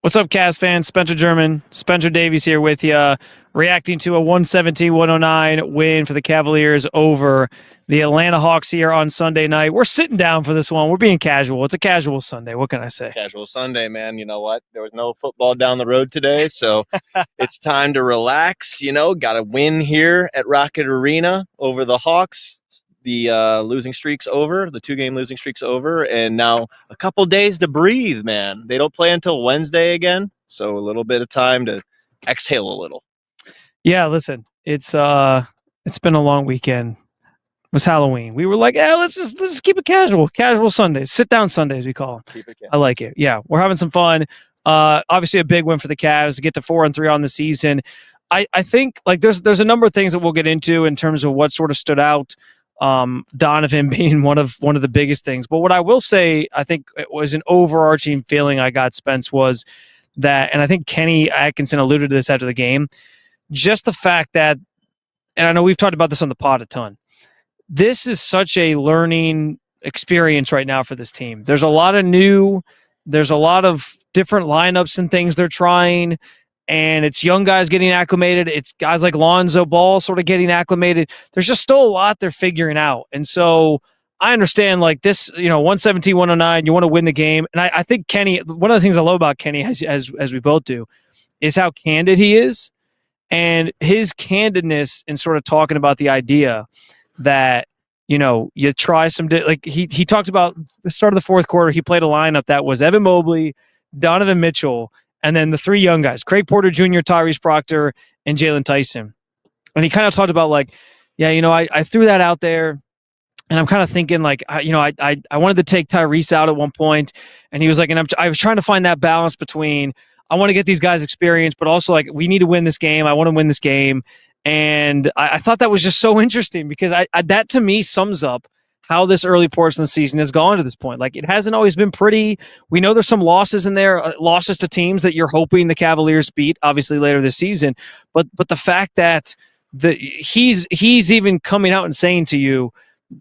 What's up, Cavs fans? Spencer German, Spencer Davies here with you, reacting to a 117-109 win for the Cavaliers over the Atlanta Hawks here on Sunday night. We're sitting down for this one. We're being casual. It's a casual Sunday. What can I say? Casual Sunday, man. You know what? There was no football down the road today, so it's time to relax. Got a win here at Rocket Arena over the Hawks. The losing streak's over, the 2-game losing streak's over, and now a couple days to breathe, man. They don't play until Wednesday again, so a little bit of time to exhale a little. Yeah, listen, it's been a long weekend. It was Halloween. We were like, let's just keep it casual Sundays, sit down Sundays we call them. Keep it casual. I like it. Yeah, we're having some fun. Obviously a big win for the Cavs to get to 4-3 on the season. I think like there's a number of things that we'll get into in terms of what sort of stood out. Donovan being one of the biggest things. But what I will say, I think it was an overarching feeling I got, Spence, was that, and I think Kenny Atkinson alluded to this after the game, just the fact that, and I know we've talked about this on the pod a ton, this is such a learning experience right now for this team. There's a lot of there's a lot of different lineups and things they're trying. And it's young guys getting acclimated. It's guys like Lonzo Ball sort of getting acclimated. There's just still a lot they're figuring out. And so I understand like this, 117, 109, you want to win the game. And I think Kenny, one of the things I love about Kenny, as we both do, is how candid he is. And his candidness in sort of talking about the idea that, you try some, like he talked about the start of the fourth quarter, he played a lineup that was Evan Mobley, Donovan Mitchell, and then the three young guys, Craig Porter Jr., Tyrese Proctor, and Jalen Tyson. And he kind of talked about like, I threw that out there, and I'm kind of thinking like, I wanted to take Tyrese out at one point, and he was like, and I was trying to find that balance between I want to get these guys experience, but also like we need to win this game. I want to win this game, and I thought that was just so interesting because that to me sums up how this early portion of the season has gone to this point. Like, it hasn't always been pretty. We know there's some losses in there, losses to teams that you're hoping the Cavaliers beat, obviously, later this season. But the fact that he's even coming out and saying to you,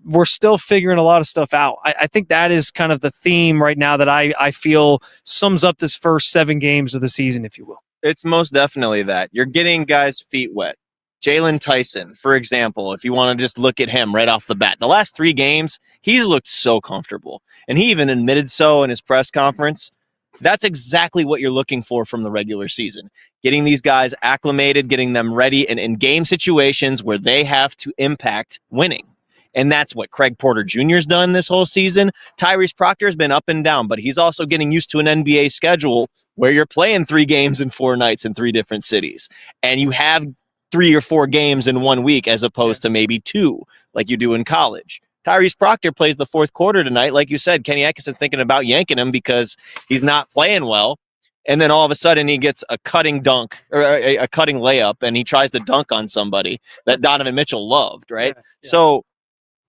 we're still figuring a lot of stuff out. I think that is kind of the theme right now that I feel sums up this first 7 games of the season, if you will. It's most definitely that. You're getting guys' feet wet. Jalen Tyson, for example, if you want to just look at him right off the bat, the last 3 games, he's looked so comfortable. And he even admitted so in his press conference. That's exactly what you're looking for from the regular season. Getting these guys acclimated, getting them ready in game situations where they have to impact winning. And that's what Craig Porter Jr.'s done this whole season. Tyrese Proctor's been up and down, but he's also getting used to an NBA schedule where you're playing 3 games in 4 nights in 3 different cities. And you have 3 or 4 games in 1 week as opposed to maybe 2 like you do in college. Tyrese Proctor plays the fourth quarter tonight. Like you said, Kenny Atkinson thinking about yanking him because he's not playing well. And then all of a sudden he gets a cutting dunk or a cutting layup and he tries to dunk on somebody that Donovan Mitchell loved, right? Yeah. So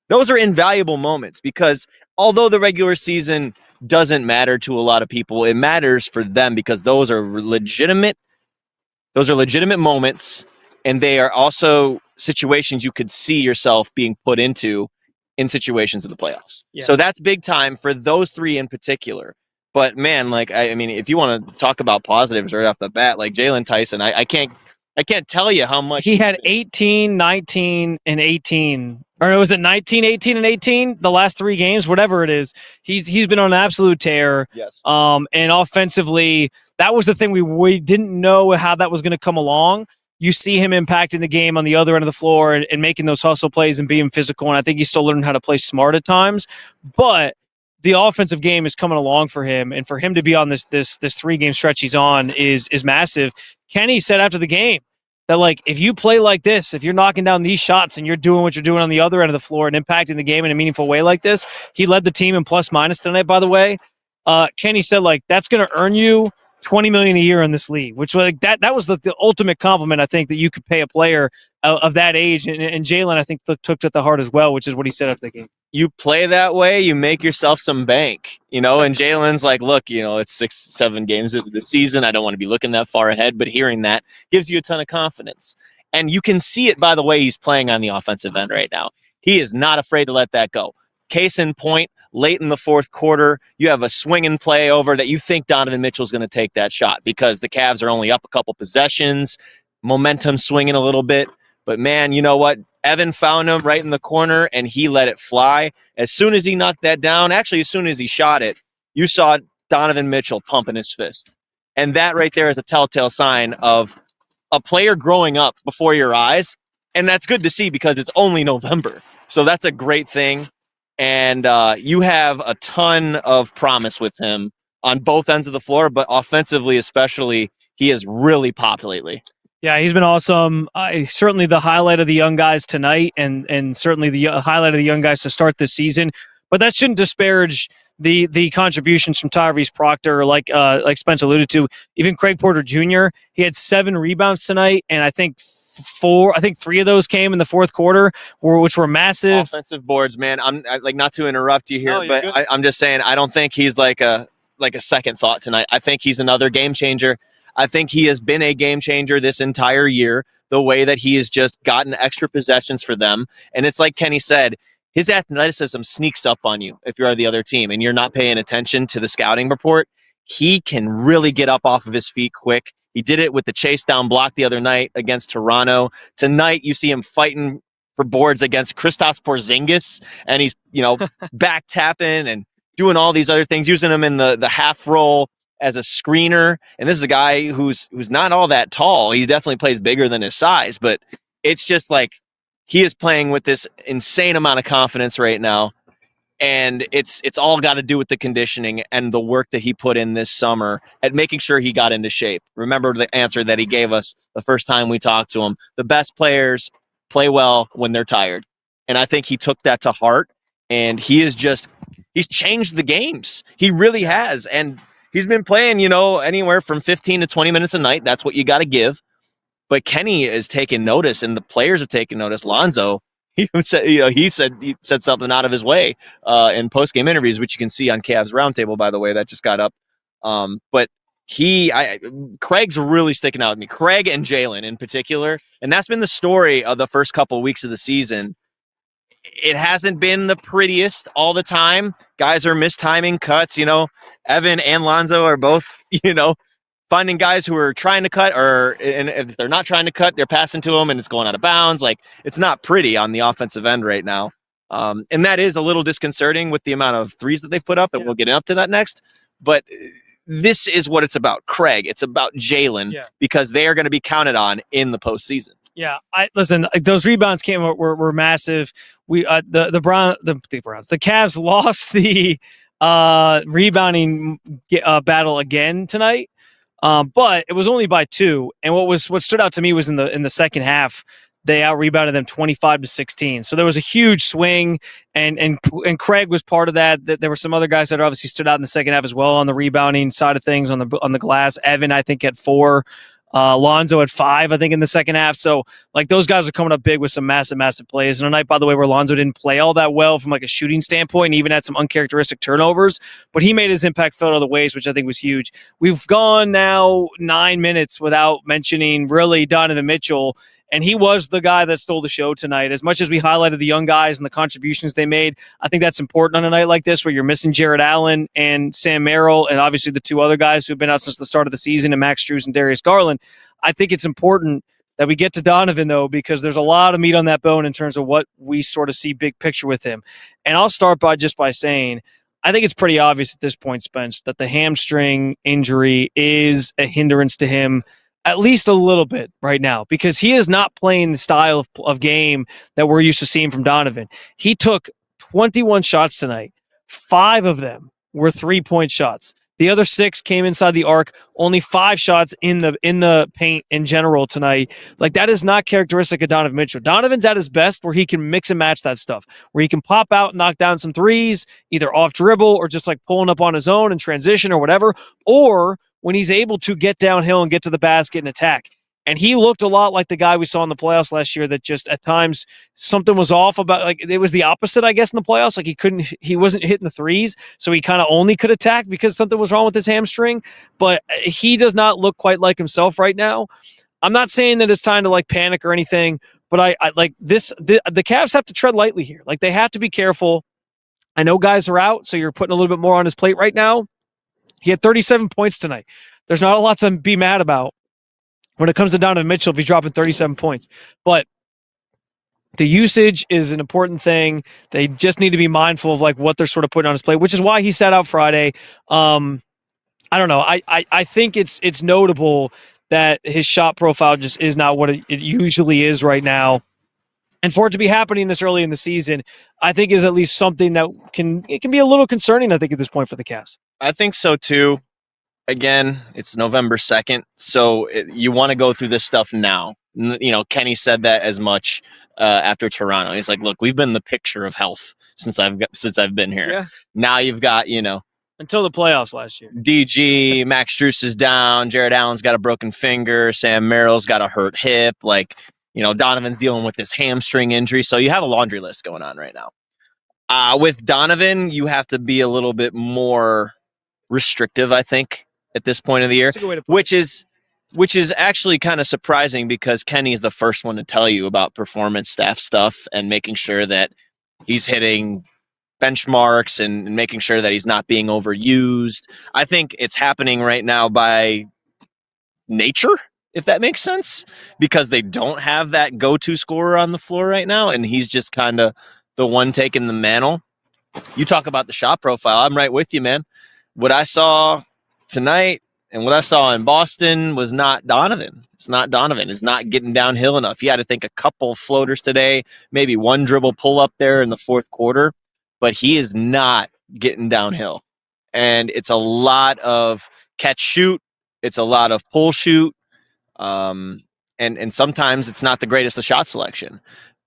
those are invaluable moments because although the regular season doesn't matter to a lot of people, it matters for them because those are legitimate moments. And they are also situations you could see yourself being put into in situations in the playoffs. Yeah. So that's big time for those 3 in particular. But man, like I mean, if you want to talk about positives right off the bat, like Jalen Tyson, I can't tell you how much he had 18, 19, and 18. Or was it 19, 18, and 18? The last 3 games, whatever it is, he's been on an absolute tear. Yes. And offensively, that was the thing we didn't know how that was going to come along. You see him impacting the game on the other end of the floor and making those hustle plays and being physical. And I think he's still learning how to play smart at times. But the offensive game is coming along for him. And for him to be on this 3-game stretch he's on is massive. Kenny said after the game that, like, if you play like this, if you're knocking down these shots and you're doing what you're doing on the other end of the floor and impacting the game in a meaningful way like this, he led the team in plus-minus tonight, by the way. Kenny said, like, that's going to earn you $20 million a year in this league, which like that was the ultimate compliment I think that you could pay a player of that age. And Jalen, I think, took to the heart as well, which is what he said after the game. You play that way, you make yourself some bank, and Jalen's like, look, it's 6-7 games of the season. I don't want to be looking that far ahead, but hearing that gives you a ton of confidence. And you can see it by the way he's playing on the offensive end right now. He is not afraid to let that go. Case in point, late in the fourth quarter, you have a swinging play over that you think Donovan Mitchell's going to take that shot because the Cavs are only up a couple possessions, momentum swinging a little bit. But man, you know what? Evan found him right in the corner, and he let it fly. As soon as he knocked that down, actually, as soon as he shot it, you saw Donovan Mitchell pumping his fist. And that right there is a telltale sign of a player growing up before your eyes. And that's good to see because it's only November. So that's a great thing. And you have a ton of promise with him on both ends of the floor, but offensively especially, he has really popped lately. Yeah, he's been awesome. Certainly the highlight of the young guys tonight, and certainly the highlight of the young guys to start this season. But that shouldn't disparage the contributions from Tyrese Proctor, like Spence alluded to. Even Craig Porter Jr. He had 7 rebounds tonight, and I think 3 of those came in the fourth quarter, which were massive. Offensive boards, man. I'm like, not to interrupt you here, but I'm just saying I don't think he's like a second thought tonight. I think he's another game changer. I think he has been a game changer this entire year, the way that he has just gotten extra possessions for them. And it's like Kenny said, his athleticism sneaks up on you if you're the other team and you're not paying attention to the scouting report. He can really get up off of his feet quick. He did it with the chase down block the other night against Toronto. Tonight, you see him fighting for boards against Kristaps Porzingis, and he's, back tapping and doing all these other things, using him in the half roll as a screener. And this is a guy who's not all that tall. He definitely plays bigger than his size, but it's just like he is playing with this insane amount of confidence right now. And it's all got to do with the conditioning and the work that he put in this summer at making sure he got into shape. Remember the answer that he gave us the first time we talked to him. The best players play well when they're tired. And I think he took that to heart, and he's changed the games. He really has. And he's been playing, anywhere from 15 to 20 minutes a night. That's what you got to give. But Kenny is taking notice, and the players are taking notice. Lonzo, he said something out of his way in post-game interviews, which you can see on Cavs Roundtable, by the way, that just got up. But Craig's really sticking out with me. Craig and Jalen in particular, and that's been the story of the first couple of weeks of the season. It hasn't been the prettiest all the time. Guys are mistiming cuts. Evan and Lonzo are both, finding guys who are trying to cut, and if they're not trying to cut, they're passing to them and it's going out of bounds. Like, it's not pretty on the offensive end right now. And that is a little disconcerting with the amount of threes that they've put up, and we'll get up to that next. But this is what it's about. Craig, it's about Jalen, because they are going to be counted on in the postseason. Yeah, listen. Those rebounds were massive. The Cavs lost the rebounding battle again tonight, but it was only by 2. And what stood out to me was in the second half, they out rebounded them 25-16. So there was a huge swing, and Craig was part of that. There were some other guys that obviously stood out in the second half as well on the rebounding side of things on the glass. Evan, I think, at 4. Lonzo at 5, I think, in the second half. So, those guys are coming up big with some massive, massive plays. And a night, by the way, where Lonzo didn't play all that well from a shooting standpoint, and even had some uncharacteristic turnovers, but he made his impact felt other ways, which I think was huge. We've gone now 9 minutes without mentioning really Donovan Mitchell, and he was the guy that stole the show tonight. As much as we highlighted the young guys and the contributions they made, I think that's important on a night like this where you're missing Jared Allen and Sam Merrill, and obviously the 2 other guys who've been out since the start of the season, and Max Strus and Darius Garland. I think it's important that we get to Donovan, though, because there's a lot of meat on that bone in terms of what we sort of see big picture with him. And I'll start by saying, I think it's pretty obvious at this point, Spence, that the hamstring injury is a hindrance to him at least a little bit right now, because he is not playing the style of game that we're used to seeing from Donovan. He took 21 shots tonight. 5 of them were 3-point shots. The other 6 came inside the arc. Only 5 shots in the paint in general tonight. That is not characteristic of Donovan Mitchell. Donovan's at his best where he can mix and match that stuff, where he can pop out, knock down some threes, either off dribble or just pulling up on his own and transition or whatever, or when he's able to get downhill and get to the basket and attack. And he looked a lot like the guy we saw in the playoffs last year that just at times something was off about, it was the opposite, I guess, in the playoffs. He wasn't hitting the threes, so he kind of only could attack because something was wrong with his hamstring. But he does not look quite like himself right now. I'm not saying that it's time to panic or anything, but I like this. The Cavs have to tread lightly here. They have to be careful I know guys are out, so you're putting a little bit more on his plate right now. He had 37 points tonight. There's not a lot to be mad about when it comes to Donovan Mitchell if he's dropping 37 points. But the usage is an important thing. They just need to be mindful of like what they're sort of putting on his plate, which is why he sat out Friday. I don't know. I think it's notable that his shot profile just is not what it usually is right now. And for it to be happening this early in the season, I think is at least something that can be a little concerning, I think, at this point for the Cavs. I think so too. Again, it's November 2nd, so you want to go through this stuff now. Kenny said that as much after Toronto. He's like, "Look, we've been the picture of health since I've been here. Yeah. Now you've got until the playoffs last year. DG, Max Strus is down. Jared Allen's got a broken finger. Sam Merrill's got a hurt hip. Donovan's dealing with this hamstring injury. So you have a laundry list going on right now. With Donovan, you have to be a little bit more restrictive, I think, at this point of the year, which is actually kind of surprising because Kenny's the first one to tell you about performance staff stuff and making sure that he's hitting benchmarks and making sure that he's not being overused. I think it's happening right now by nature, if that makes sense, because they don't have that go-to scorer on the floor right now, and he's just kind of the one taking the mantle. You talk about the shot profile. I'm right with you, man. What I saw tonight and what I saw in Boston was not Donovan. It's not Donovan. It's not getting downhill enough. He had to think a couple floaters today, maybe one dribble pull up there in the fourth quarter, but he is not getting downhill. And it's a lot of catch shoot. It's a lot of pull shoot. And sometimes it's not the greatest of shot selection.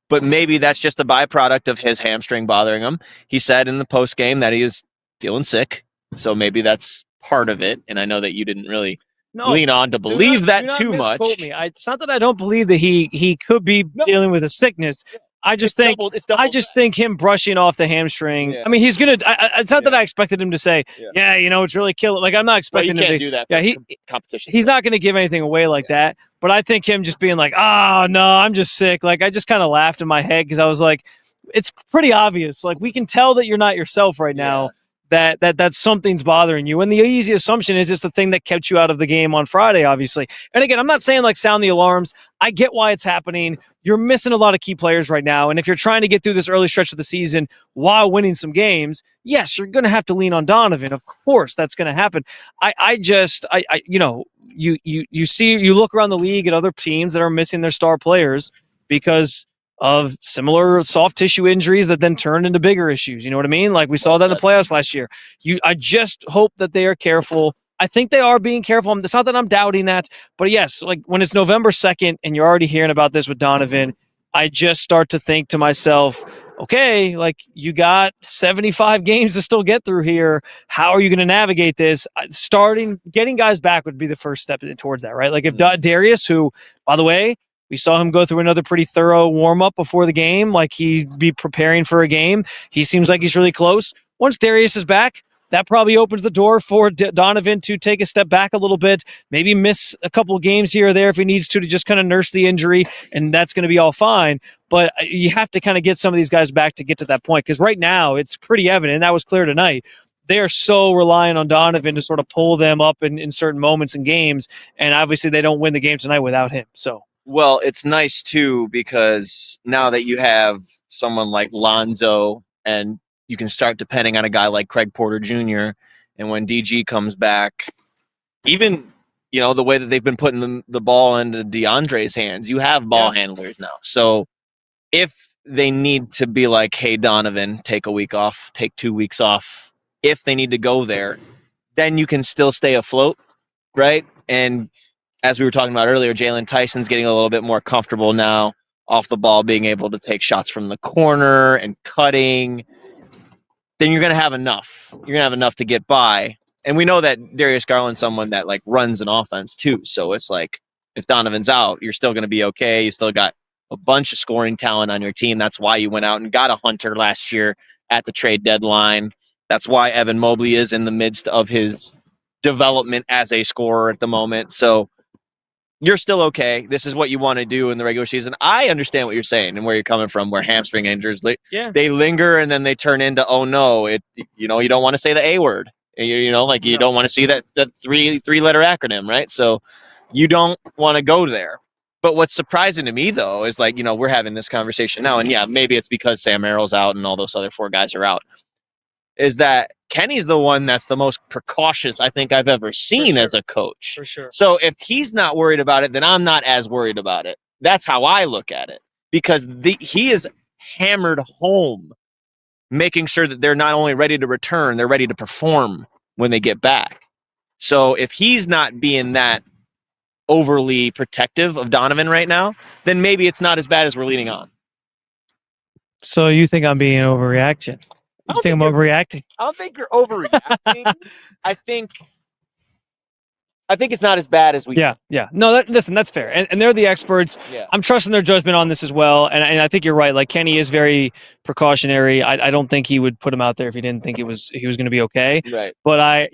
But maybe that's just a byproduct of his hamstring bothering him. He said in the post game that he was feeling sick. So maybe that's part of it. And I know that you didn't really lean on to believe that too much. Me. It's not that I don't believe that he could be dealing with a sickness. I just think him brushing off the hamstring. Yeah. I mean, he's gonna. It's not that I expected him to say, it's really killing. Like I'm not expecting him to do that. Competition. He's not going to give anything away like that. But I think him just being like, oh no, I'm just sick. Like I just kind of laughed in my head because I was like, it's pretty obvious. Like we can tell that you're not yourself right now. That something's bothering you. And the easy assumption is it's the thing that kept you out of the game on Friday, obviously. And again, I'm not saying like sound the alarms. I get why it's happening. You're missing a lot of key players right now. And if you're trying to get through this early stretch of the season while winning some games, yes, you're going to have to lean on Donovan. Of course, that's going to happen. You look around the league at other teams that are missing their star players because of similar soft tissue injuries that then turn into bigger issues. You know what I mean? Like we saw that in the playoffs last year. I just hope that they are careful. I think they are being careful. It's not that I'm doubting that, but yes, like when it's November 2nd and you're already hearing about this with Donovan, I just start to think to myself, okay, like you got 75 games to still get through here. How are you going to navigate this? Getting guys back would be the first step towards that, right? Like if Darius, who, by the way, we saw him go through another pretty thorough warm-up before the game, like he'd be preparing for a game. He seems like he's really close. Once Darius is back, that probably opens the door for Donovan to take a step back a little bit, maybe miss a couple of games here or there if he needs to just kind of nurse the injury, and that's going to be all fine. But you have to kind of get some of these guys back to get to that point, because right now it's pretty evident, and that was clear tonight, they are so reliant on Donovan to sort of pull them up in certain moments in games, and obviously they don't win the game tonight without him. Well, it's nice, too, because now that you have someone like Lonzo and you can start depending on a guy like Craig Porter Jr., and when DG comes back, even, the way that they've been putting the ball into DeAndre's hands, you have ball handlers now. So if they need to be like, hey, Donovan, take a week off, take 2 weeks off, if they need to go there, then you can still stay afloat, right? And as we were talking about earlier, Jalen Tyson's getting a little bit more comfortable now off the ball, being able to take shots from the corner and cutting. Then you're going to have enough. You're going to have enough to get by. And we know that Darius Garland's someone that like runs an offense too. So it's like if Donovan's out, you're still going to be okay. You still got a bunch of scoring talent on your team. That's why you went out and got a Hunter last year at the trade deadline. That's why Evan Mobley is in the midst of his development as a scorer at the moment. So you're still okay. This is what you want to do in the regular season. I understand what you're saying and where you're coming from, where hamstring injuries, they linger and then they turn into, oh no, you don't want to say the A word. You don't want to see that three-letter acronym, right? So you don't want to go there. But what's surprising to me, though, is we're having this conversation now, and yeah, maybe it's because Sam Merrill's out and all those other 4 guys are out, is that Kenny's the one that's the most precautious I think I've ever seen as a coach. For sure. So if he's not worried about it, then I'm not as worried about it. That's how I look at it, because he is hammered home, making sure that they're not only ready to return, they're ready to perform when they get back. So if he's not being that overly protective of Donovan right now, then maybe it's not as bad as we're leading on. So you think I'm being overreacting? You think I'm overreacting? I don't think you're overreacting. I think it's not as bad as we. Yeah. No, listen, that's fair, and they're the experts. Yeah. I'm trusting their judgment on this as well, and I think you're right. Like, Kenny is very precautionary. I don't think he would put him out there if he didn't think he was going to be okay. Right. But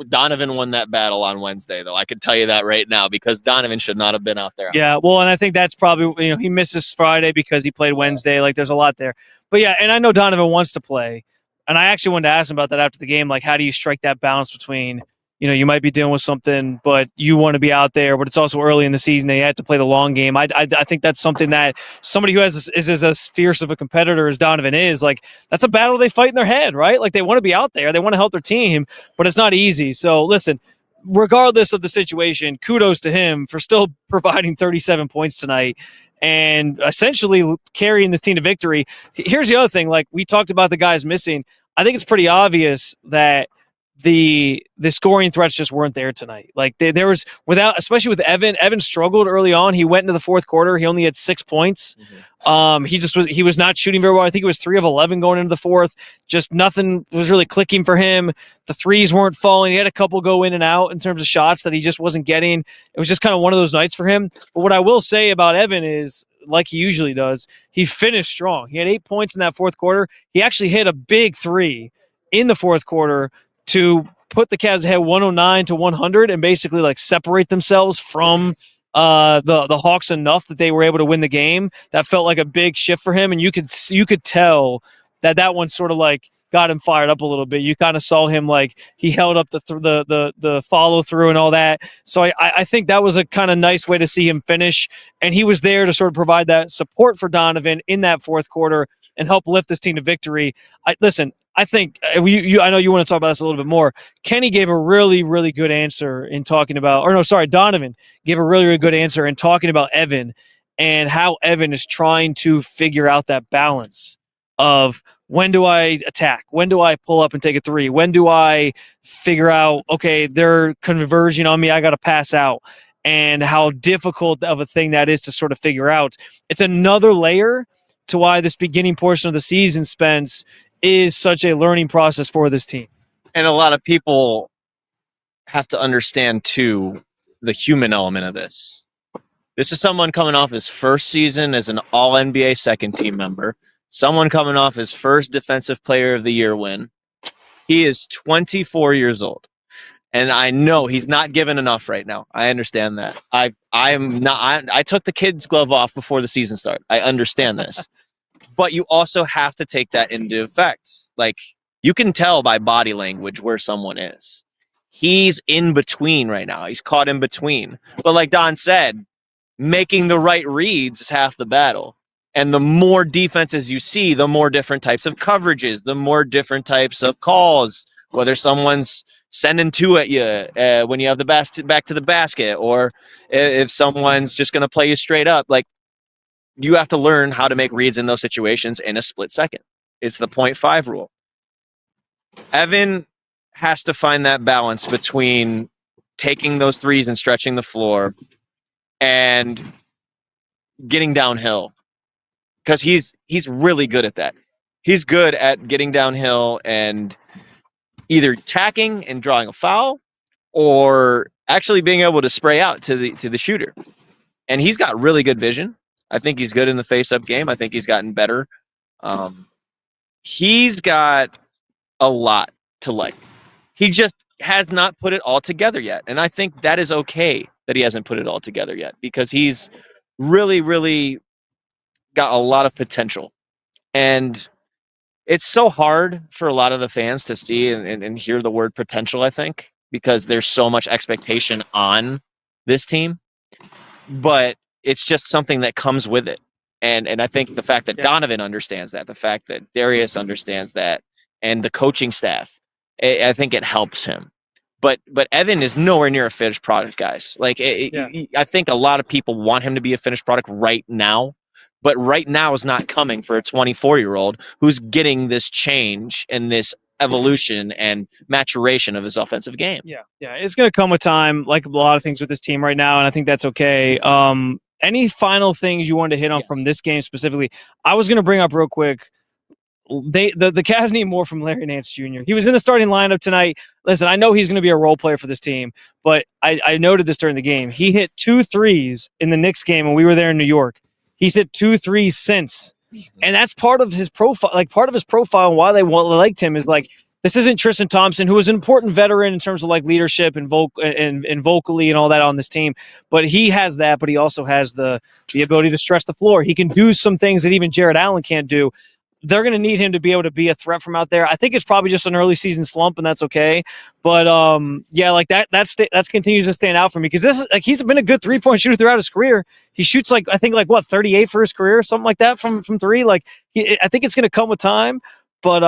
Donovan won that battle on Wednesday, though. I can tell you that right now, because Donovan should not have been out there. Yeah. Well, and I think that's probably, he misses Friday because he played Wednesday. Like, there's a lot there. But yeah, and I know Donovan wants to play, and I actually wanted to ask him about that after the game. Like, how do you strike that balance between, you might be dealing with something, but you want to be out there, but it's also early in the season and you have to play the long game. I think that's something that somebody who is as fierce of a competitor as Donovan is, like, that's a battle they fight in their head, right? Like, they want to be out there. They want to help their team, but it's not easy. So listen, regardless of the situation, kudos to him for still providing 37 points tonight and essentially carrying this team to victory. Here's the other thing. Like, we talked about the guys missing. I think it's pretty obvious that the scoring threats just weren't there tonight. Like, there was, especially with Evan. Evan struggled early on. He went into the fourth quarter. He only had 6 points. Mm-hmm. He was not shooting very well. I think it was 3 of 11 going into the fourth. Just nothing was really clicking for him. The threes weren't falling. He had a couple go in and out in terms of shots that he just wasn't getting. It was just kind of one of those nights for him. But what I will say about Evan is, like he usually does, he finished strong. He had 8 points in that fourth quarter. He actually hit a big 3 in the fourth quarter to put the Cavs ahead 109-100 and basically like separate themselves from the Hawks enough that they were able to win the game. That felt like a big shift for him, and you could tell that one sort of like got him fired up a little bit. You kind of saw him, like, he held up the follow through and all that. So I think that was a kind of nice way to see him finish, and he was there to sort of provide that support for Donovan in that fourth quarter and help lift this team to victory. I think I know you want to talk about this a little bit more. Kenny gave a really, really good answer in talking about, Donovan gave a really, really good answer in talking about Evan and how Evan is trying to figure out that balance of, when do I attack? When do I pull up and take a 3? When do I figure out, okay, they're converging on me, I got to pass out, and how difficult of a thing that is to sort of figure out. It's another layer to why this beginning portion of the season, Spence, is such a learning process for this team. And a lot of people have to understand, too, the human element of this. This is someone coming off his first season as an All-NBA second-team member, someone coming off his first Defensive Player of the Year win. He is 24 years old. And I know he's not given enough right now. I understand that. I took the kid's glove off before the season started. I understand this. But you also have to take that into effect. Like, you can tell by body language where someone is. He's in between right now. He's caught in between. But like Don said, making the right reads is half the battle. And the more defenses you see, the more different types of coverages, the more different types of calls, whether someone's sending 2 at you when you have the back to the basket, or if someone's just going to play you straight up. Like, you have to learn how to make reads in those situations in a split second. It's the 0.5 rule. Evan has to find that balance between taking those threes and stretching the floor and getting downhill, because he's really good at that. He's good at getting downhill and either tacking and drawing a foul, or actually being able to spray out to the shooter. And he's got really good vision. I think he's good in the face-up game. I think he's gotten better. He's got a lot to like. He just has not put it all together yet, and I think that is okay. that he hasn't put it all together yet, because he's really, really got a lot of potential. And it's so hard for a lot of the fans to see and hear the word potential, I think, because there's so much expectation on this team. But it's just something that comes with it. And I think the fact that Donovan understands that, the fact that Darius understands that, and the coaching staff, I think it helps him. But Evan is nowhere near a finished product, guys. Like, I think a lot of people want him to be a finished product right now, but right now is not coming for a 24-year-old who's getting this change and this evolution and maturation of his offensive game. Yeah, it's going to come with time, like a lot of things with this team right now, and I think that's okay. Any final things you wanted to hit on from this game specifically? I was going to bring up real quick. The Cavs need more from Larry Nance Jr. He was in the starting lineup tonight. Listen, I know he's going to be a role player for this team, but I noted this during the game. He hit 2 threes in the Knicks game when we were there in New York. He's hit 2 threes since. And that's part of his profile. Like, part of his profile and why they liked him is, like, this isn't Tristan Thompson, who is an important veteran in terms of, like, leadership and vocally and all that on this team. But he has that, but he also has the ability to stretch the floor. He can do some things that even Jared Allen can't do. They're going to need him to be able to be a threat from out there. I think it's probably just an early season slump, and that's okay. But like that continues to stand out for me, because this, like, he's been a good 3-point shooter throughout his career. He shoots, like, I think, like, 38 for his career, something like that from 3. Like, I think it's going to come with time. But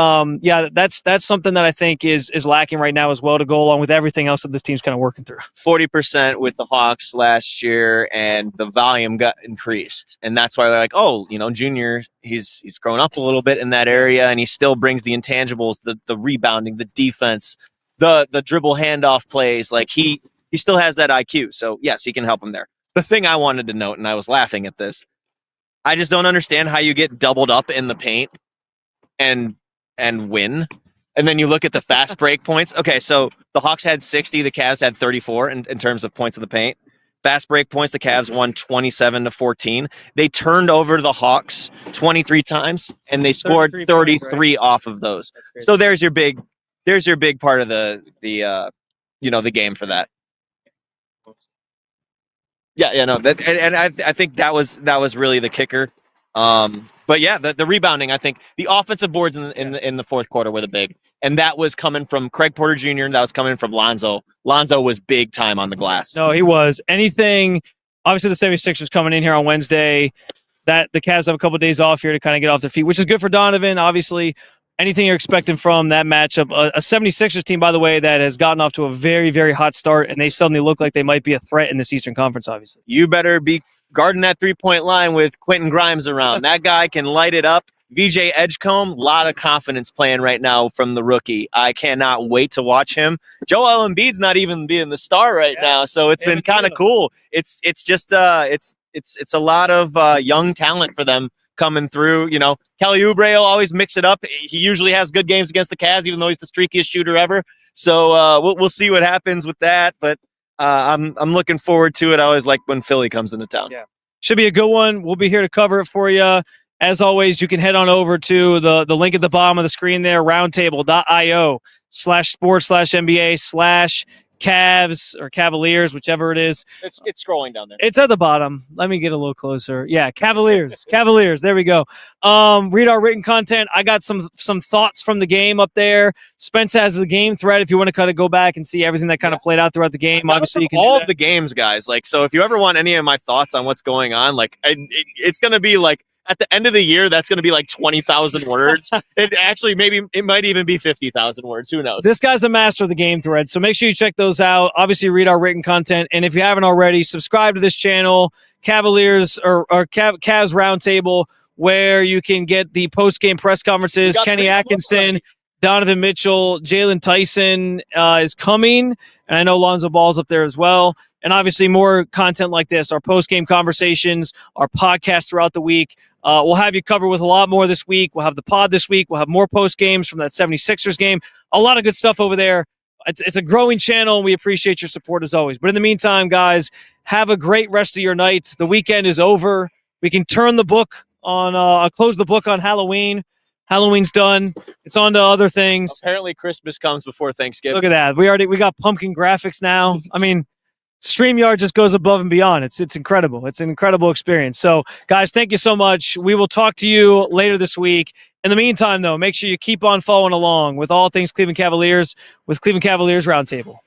that's something that I think is lacking right now as well, to go along with everything else that this team's kind of working through. 40% with the Hawks last year, and the volume got increased, and that's why they're like, oh, Junior, he's grown up a little bit in that area, and he still brings the intangibles, the rebounding, the defense, the dribble handoff plays. Like, he still has that IQ. So yes, he can help him there. The thing I wanted to note, and I was laughing at this, I just don't understand how you get doubled up in the paint and win. And then you look at the fast break points. Okay, so the Hawks had 60, the Cavs had 34 in terms of points of the paint. Fast break points, the Cavs won 27-14. They turned over the Hawks 23 times, and they scored 33 points, right, off of those. So there's your big part of the game for that. I think that was really the kicker. But yeah, the rebounding, I think the offensive boards in the fourth quarter were the big, and that was coming from Craig Porter Jr. and that was coming from Lonzo. Lonzo was big time on the glass. No, he was. Obviously the 76ers coming in here on Wednesday, that the Cavs have a couple of days off here to kind of get off their feet, which is good for Donovan. Obviously, anything you're expecting from that matchup, a 76ers team, by the way, that has gotten off to a very, very hot start, and they suddenly look like they might be a threat in this Eastern Conference, obviously. You better be guarding that 3-point line with Quentin Grimes around. That guy can light it up. VJ Edgecombe, a lot of confidence playing right now from the rookie. I cannot wait to watch him. Joel Embiid's not even being the star right now, so it's been kind of cool. It's just it's a lot of young talent for them coming through. Kelly Oubre will always mix it up. He usually has good games against the Cavs, even though he's the streakiest shooter ever. So we'll see what happens with that. But I'm looking forward to it. I always like when Philly comes into town. Yeah, should be a good one. We'll be here to cover it for you. As always, you can head on over to the link at the bottom of the screen there, roundtable.io/sports/NBA/ Cavs or Cavaliers, whichever it is. It's scrolling down there. It's at the bottom. Let me get a little closer. Yeah, Cavaliers. Cavaliers. There we go. Read our written content. I got some thoughts from the game up there. Spence has the game thread if you want to kind of go back and see everything that kind of played out throughout the game. Obviously, you can all of the games, guys. Like, so if you ever want any of my thoughts on what's going on, like, it's going to be like, at the end of the year, that's going to be like 20,000 words. It might even be 50,000 words. Who knows? This guy's a master of the game thread, so make sure you check those out. Obviously, read our written content, and if you haven't already, subscribe to this channel, Cavaliers or Cavs Roundtable, where you can get the post-game press conferences. Kenny Atkinson, Donovan Mitchell, Jalen Tyson is coming, and I know Lonzo Ball's up there as well. And obviously more content like this, our post-game conversations, our podcast throughout the week. We'll have you covered with a lot more this week. We'll have the pod this week. We'll have more post-games from that 76ers game. A lot of good stuff over there. It's a growing channel, and we appreciate your support as always. But in the meantime, guys, have a great rest of your night. The weekend is over. We can turn the book on, close the book on Halloween. Halloween's done. It's on to other things. Apparently Christmas comes before Thanksgiving. Look at that. We got pumpkin graphics now. I mean, StreamYard just goes above and beyond. It's incredible. It's an incredible experience. So, guys, thank you so much. We will talk to you later this week. In the meantime, though, make sure you keep on following along with all things Cleveland Cavaliers with Cleveland Cavaliers Roundtable.